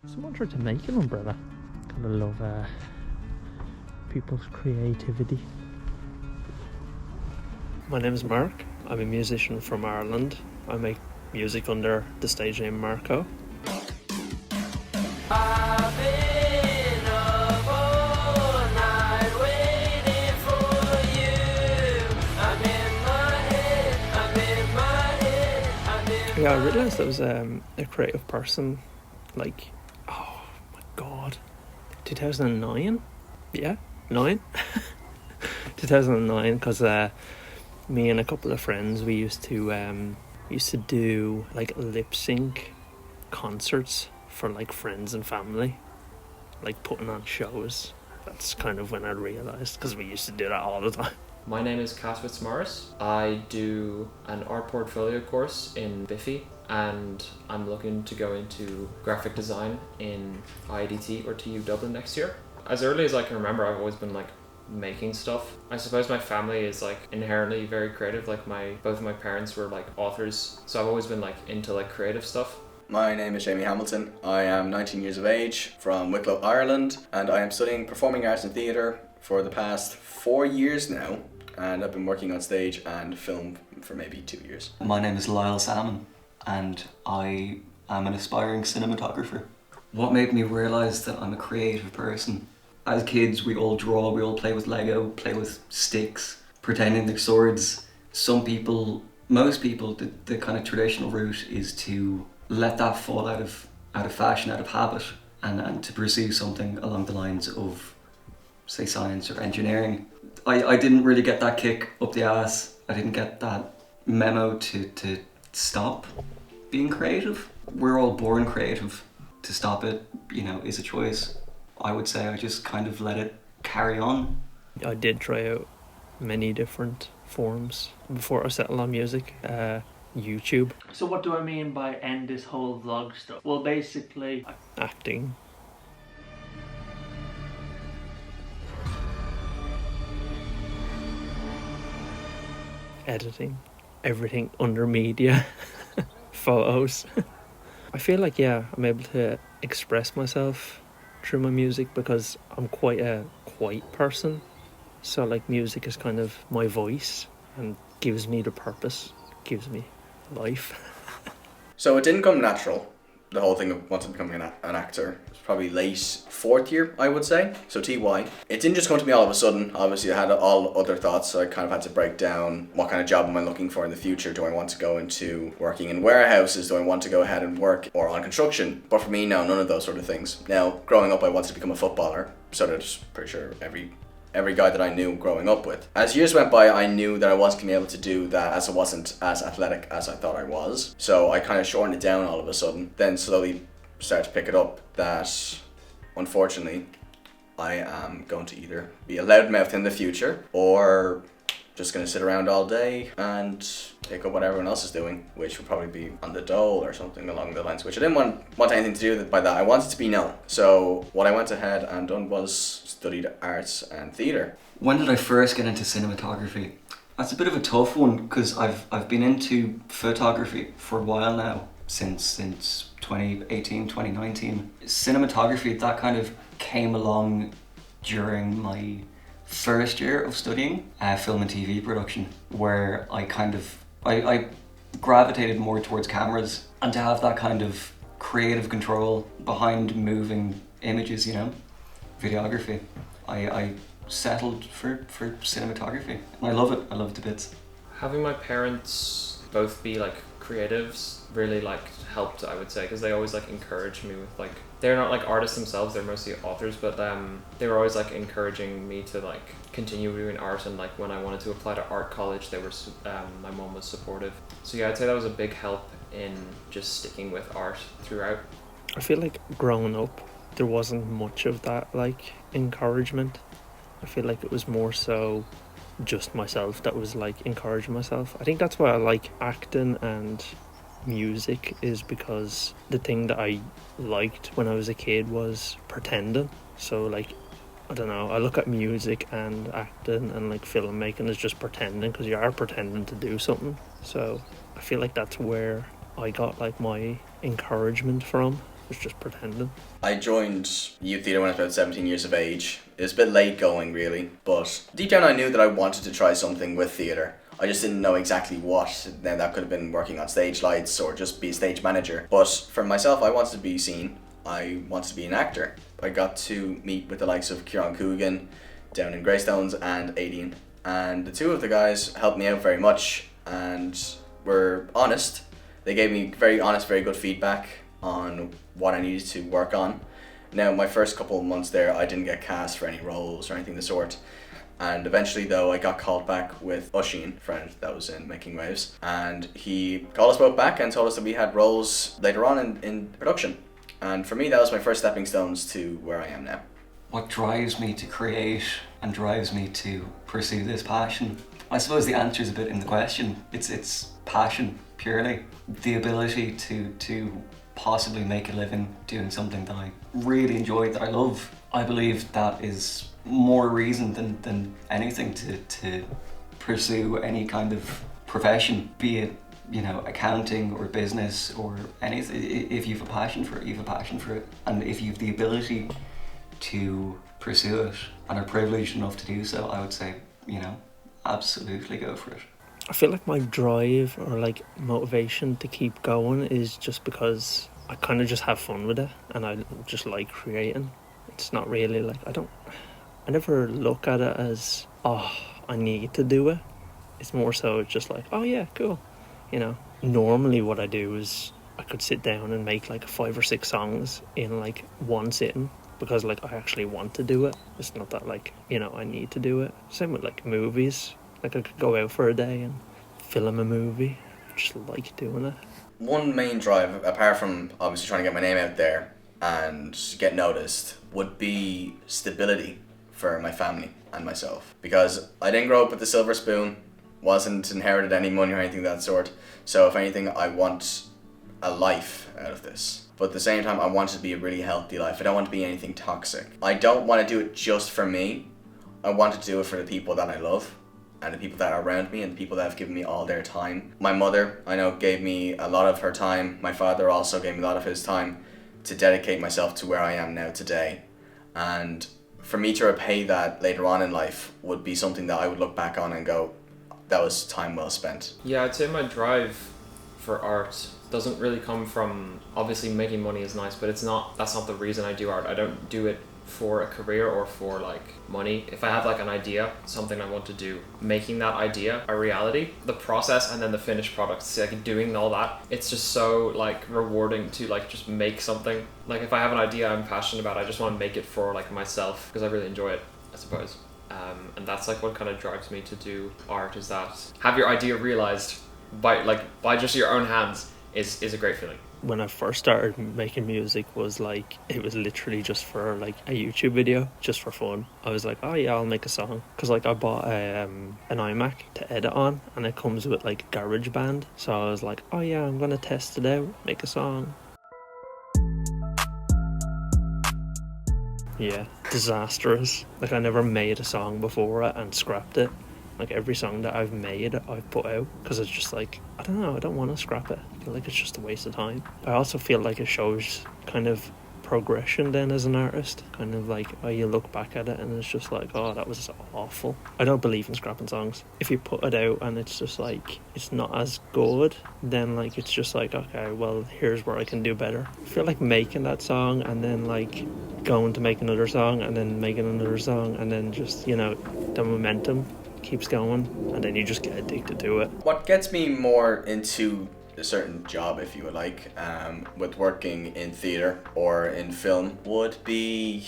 Someone tried to make an umbrella. Kind of love people's creativity. My name's Mark. I'm a musician from Ireland. I make music under the stage name Marco. Yeah, I realised I was a creative person, like, oh my god, 2009? Yeah, 9? 2009, because me and a couple of friends, we used to do, like, lip-sync concerts for, like, friends and family, like, putting on shows. That's kind of when I realised, because we used to do that all the time. My name is Morris. I do an art portfolio course in Biffy and I'm looking to go into graphic design in IDT or TU Dublin next year. As early as I can remember, I've always been like making stuff. I suppose my family is like inherently very creative. Like both of my parents were like authors, so I've always been like into like creative stuff. My name is Jamie Hamilton. I am 19 years of age from Wicklow, Ireland, and I am studying performing arts and theatre for the past 4 years now, and I've been working on stage and film for maybe 2 years. My name is Lyle Salmon and I am an aspiring cinematographer. What made me realise that I'm a creative person? As kids we all draw, we all play with Lego, play with sticks, pretending they're swords. Most people, the kind of traditional route is to let that fall out of fashion, out of habit, and to pursue something along the lines of, say, science or engineering. I didn't really get that kick up the ass. I didn't get that memo to stop being creative. We're all born creative. To stop it, is a choice. I would say I just kind of let it carry on. I did try out many different forms before I settled on music. YouTube. So what do I mean by end this whole vlog stuff? Well, basically... Acting. Editing. Everything under media. Photos. I feel like, I'm able to express myself through my music because I'm quite a quiet person. So like music is kind of my voice and gives me the purpose, gives me life. So it didn't come natural, the whole thing of wanting to become an actor. It was probably late 4th year, I would say, so TY. It didn't just come to me all of a sudden. Obviously I had all other thoughts, so I kind of had to break down what kind of job am I looking for in the future. Do I want to go into working in warehouses? Do I want to go ahead and work or on construction? But for me, no, none of those sort of things. Now, growing up I wanted to become a footballer, so that's pretty sure every guy that I knew growing up with. As years went by, I knew that I wasn't going to be able to do that as I wasn't as athletic as I thought I was. So I kind of shortened it down all of a sudden, then slowly started to pick it up that unfortunately I am going to either be a loudmouth in the future or just going to sit around all day and take up what everyone else is doing, which would probably be on the dole or something along the lines, which I didn't want anything to do by that. I wanted to be known. So what I went ahead and done was studied arts and theatre. When did I first get into cinematography? That's a bit of a tough one because I've been into photography for a while now, since 2018, 2019. Cinematography, that kind of came along during my first year of studying film and TV production, where I gravitated more towards cameras, and to have that kind of creative control behind moving images, videography, I settled for cinematography, and I love it to bits. Having my parents both be like creatives really like helped, I would say, because they always like encouraged me with like, they're not like artists themselves, they're mostly authors, but they were always like encouraging me to like continue doing art, and like when I wanted to apply to art college, they were my mom was supportive. So yeah, I'd say that was a big help in just sticking with art throughout. I feel like growing up there wasn't much of that like encouragement. I feel like it was more so just myself that was like encouraging myself. I think that's why I like acting and music, is because the thing that I liked when I was a kid was pretending. So like, I don't know, I look at music and acting and like filmmaking as just pretending, because you are pretending to do something. So I feel like that's where I got like my encouragement from. was just pretending. I joined youth theatre when I was about 17 years of age. It was a bit late going, really, but deep down I knew that I wanted to try something with theatre. I just didn't know exactly what. Now that could have been working on stage lights or just be a stage manager. But for myself, I wanted to be seen. I wanted to be an actor. I got to meet with the likes of Kieran Coogan down in Greystones and Aideen. And the two of the guys helped me out very much and were honest. They gave me very honest, very good feedback on what I needed to work on. Now, my first couple of months there, I didn't get cast for any roles or anything of the sort. And eventually, though, I got called back with Oisin, friend that was in Making Waves. And he called us both back and told us that we had roles later on in production. And for me, that was my first stepping stones to where I am now. What drives me to create and drives me to pursue this passion? I suppose the answer is a bit in the question. It's passion, purely. The ability to possibly make a living doing something that I really enjoy, that I love. I believe that is more reason than anything to pursue any kind of profession, be it, accounting or business or anything. If you have a passion for it, you have a passion for it. And if you have the ability to pursue it and are privileged enough to do so, I would say, absolutely go for it. I feel like my drive or like motivation to keep going is just because I kind of just have fun with it and I just like creating. It's not really like, I never look at it as, I need to do it. It's more so just like, oh yeah, cool. Normally what I do is I could sit down and make like 5 or 6 songs in like one sitting because like I actually want to do it. It's not that like, I need to do it. Same with like movies. Like I could go out for a day and film a movie. I just like doing it. One main drive, apart from obviously trying to get my name out there and get noticed, would be stability for my family and myself. Because I didn't grow up with a silver spoon, wasn't inherited any money or anything of that sort. So if anything, I want a life out of this. But at the same time, I want it to be a really healthy life. I don't want it to be anything toxic. I don't want to do it just for me. I want to do it for the people that I love and the people that are around me and the people that have given me all their time. My mother, I know, gave me a lot of her time. My father also gave me a lot of his time to dedicate myself to where I am now today. And for me to repay that later on in life would be something that I would look back on and go, that was time well spent. Yeah, I'd say my drive for art doesn't really come from, obviously making money is nice, but that's not the reason I do art. I don't do it for a career or for like money. If I have like an idea, something I want to do, making that idea a reality, the process and then the finished product, so like doing all that, it's just so like rewarding to like just make something. Like if I have an idea I'm passionate about, I just want to make it for like myself because I really enjoy it, I suppose. And that's like what kind of drives me to do art, is that have your idea realized by just your own hands is a great feeling. When I first started making music it was literally just for like a YouTube video, just for fun. I was like, oh yeah, I'll make a song. Because like I bought an iMac to edit on and it comes with like GarageBand. So I was like, oh yeah, I'm going to test it out, make a song. Yeah, disastrous. Like I never made a song before it and scrapped it. Like every song that I've made, I've put out because it's just like, I don't know, I don't want to scrap it. I feel like it's just a waste of time. I also feel like it shows kind of progression then as an artist. Kind of like, you look back at it and it's just like, oh, that was awful. I don't believe in scrapping songs. If you put it out and it's just like, it's not as good, then like, it's just like, okay, well, here's where I can do better. I feel like making that song and then like going to make another song and then making another song and then just, the momentum keeps going and then you just get addicted to it. What gets me more into a certain job, if you would like, with working in theatre or in film would be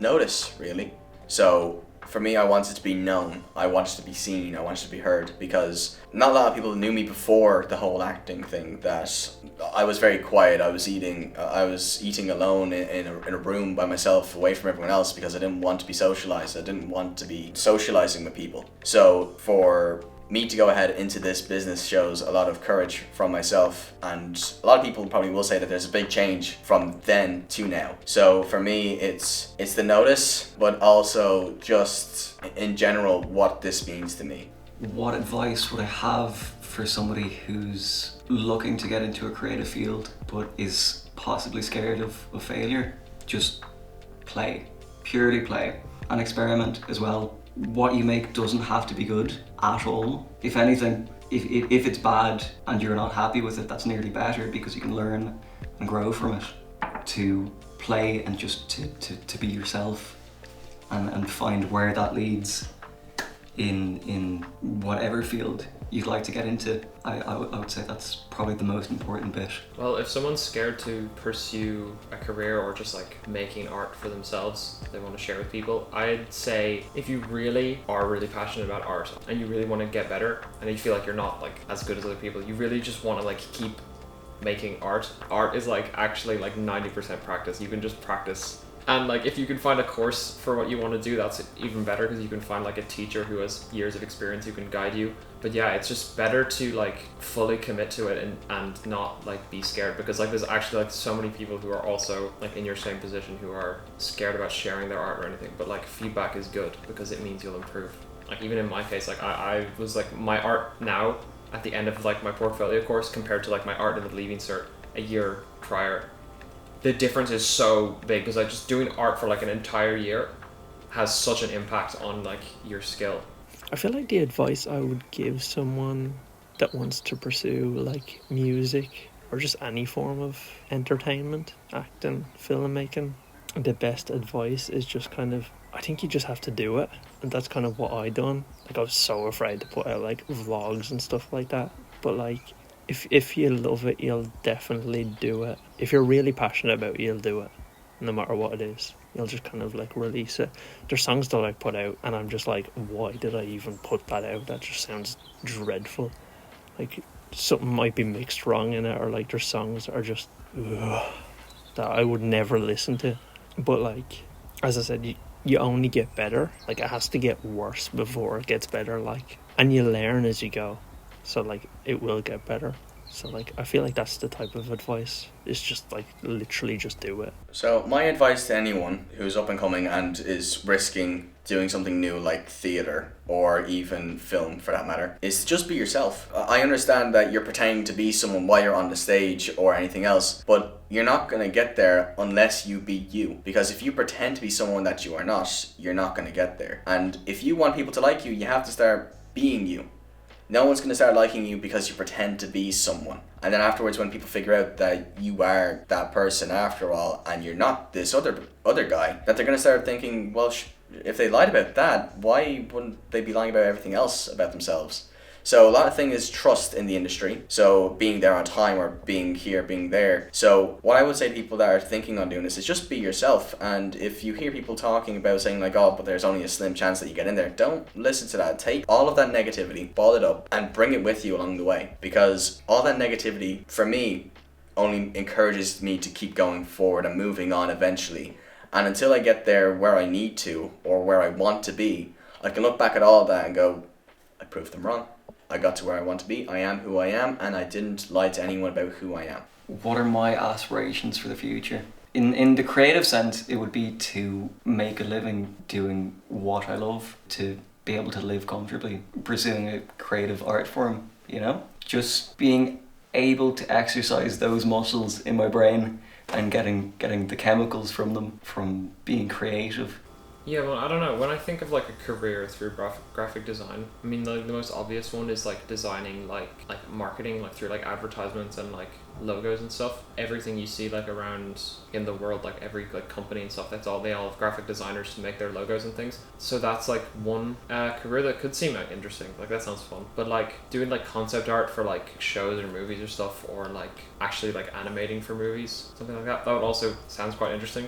notice, really. So for me, I wanted to be known, I wanted to be seen, I wanted to be heard, because not a lot of people knew me before the whole acting thing, that I was very quiet. I was eating alone in a room by myself, away from everyone else, because I didn't want to be socialized. I didn't want to be socializing with people. So for me to go ahead into this business shows a lot of courage from myself, and a lot of people probably will say that there's a big change from then to now. So for me, it's the notice, but also just in general what this means to me. What advice would I have for somebody who's looking to get into a creative field but is possibly scared of failure, just play. Purely play. And experiment as well. What you make doesn't have to be good at all. If anything, if it's bad and you're not happy with it, that's nearly better, because you can learn and grow from it. To play and just to be yourself and find where that leads in whatever field you'd like to get into. I would say that's probably the most important bit. Well, if someone's scared to pursue a career or just like making art for themselves, they want to share with people, I'd say if you really are really passionate about art and you really want to get better and you feel like you're not like as good as other people, you really just want to like keep making art. Art is like actually like 90% practice. You can just practice. And like if you can find a course for what you want to do, that's even better, because you can find like a teacher who has years of experience who can guide you. But yeah, it's just better to like fully commit to it and not like be scared, because like there's actually like so many people who are also like in your same position who are scared about sharing their art or anything. But like feedback is good because it means you'll improve. Like even in my case, like I was like my art now at the end of like my portfolio course compared to like my art in the Leaving Cert a year prior, the difference is so big, because like just doing art for like an entire year has such an impact on like your skill. I feel like the advice I would give someone that wants to pursue like music or just any form of entertainment, acting, filmmaking, the best advice is just kind of, I think you just have to do it. And that's kind of what I done. Like I was so afraid to put out like vlogs and stuff like that. But like if you love it, you'll definitely do it. If you're really passionate about it, you'll do it. No matter what it is. You'll just kind of like release it. There's songs that I put out and I'm just like, why did I even put that out? That just sounds dreadful. Like something might be mixed wrong in it, or like their songs are just that I would never listen to. But like, as I said, you only get better. Like it has to get worse before it gets better, like, and you learn as you go. So like it will get better. So like I feel like that's the type of advice. It's just like literally just do it. So my advice to anyone who's up and coming and is risking doing something new like theatre or even film for that matter is just be yourself. I understand that you're pretending to be someone while you're on the stage or anything else, but you're not going to get there unless you be you. Because if you pretend to be someone that you are not, you're not going to get there. And if you want people to like you, you have to start being you. No one's going to start liking you because you pretend to be someone. And then afterwards, when people figure out that you are that person after all, and you're not this other guy, that they're going to start thinking, well, if they lied about that, why wouldn't they be lying about everything else about themselves? So a lot of thing is trust in the industry. So being there on time or being here, being there. So what I would say to people that are thinking on doing this is just be yourself. And if you hear people talking about saying like, oh, but there's only a slim chance that you get in there, don't listen to that. Take all of that negativity, ball it up, and bring it with you along the way. Because all that negativity, for me, only encourages me to keep going forward and moving on eventually. And until I get there where I need to or where I want to be, I can look back at all of that and go, I proved them wrong. I got to where I want to be, I am who I am, and I didn't lie to anyone about who I am. What are my aspirations for the future? In the creative sense, it would be to make a living doing what I love, to be able to live comfortably, pursuing a creative art form, you know? Just being able to exercise those muscles in my brain and getting the chemicals from them, from being creative. Yeah, well, I don't know. When I think of like a career through graphic design, I mean, like the most obvious one is like designing like marketing, like through like advertisements and like logos and stuff. Everything you see like around in the world, like every like company and stuff, they all have graphic designers to make their logos and things. So that's like one career that could seem like interesting. Like that sounds fun. But like doing like concept art for like shows or movies or stuff, or like actually like animating for movies, something like that, that would also sounds quite interesting.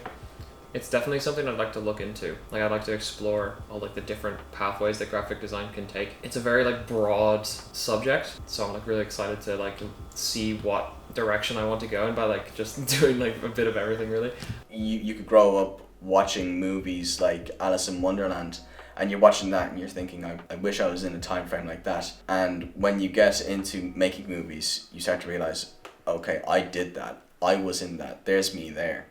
It's definitely something I'd like to look into. Like I'd like to explore all like the different pathways that graphic design can take. It's a very like broad subject, so I'm like really excited to like see what direction I want to go in by like just doing like a bit of everything really. You could grow up watching movies like Alice in Wonderland, and you're watching that and you're thinking, I wish I was in a time frame like that. And when you get into making movies, you start to realize, okay, I did that. I was in that. There's me there.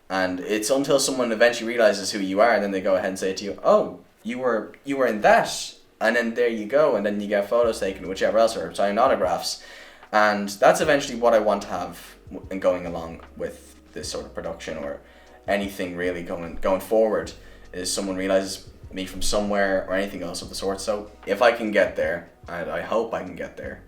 And it's until someone eventually realizes who you are, and then they go ahead and say to you, oh, you were in that, and then there you go, and then you get photos taken, whichever else, or signed autographs, And that's eventually what I want to have in going along with this sort of production, or anything really going forward, is someone realizes me from somewhere, or anything else of the sort. So if I can get there, and I hope I can get there,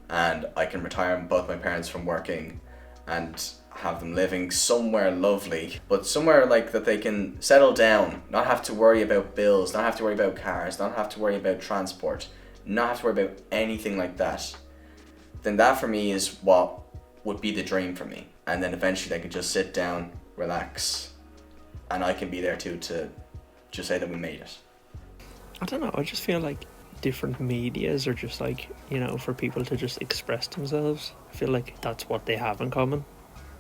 and I can retire both my parents from working and have them living somewhere lovely, but somewhere like that they can settle down, not have to worry about bills, not have to worry about cars, not have to worry about transport, not have to worry about anything like that, then that for me is what would be the dream for me. And then eventually they can just sit down, relax, and I can be there too to just say that we made it. I don't know, I just feel like different medias are just like, you know, for people to just express themselves. I feel like that's what they have in common.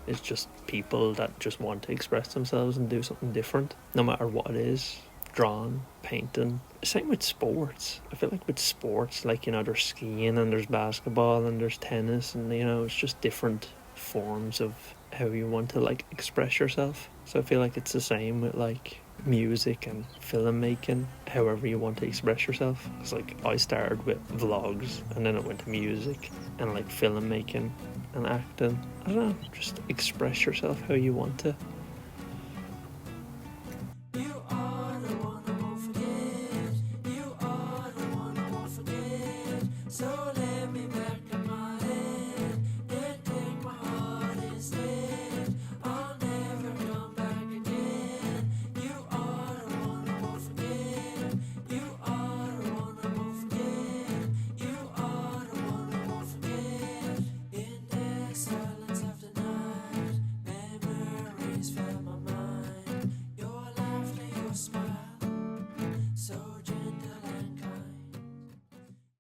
It's just people that just want to express themselves and do something different, no matter what it is. Drawing, painting. Same with sports. I feel like with sports, like, you know, there's skiing and there's basketball and there's tennis, and, you know, it's just different forms of how you want to, like, express yourself. So I feel like it's the same with, like, music and filmmaking, however you want to express yourself. It's like I started with vlogs, and then it went to music and like filmmaking and acting. I don't know, just express yourself how you want to.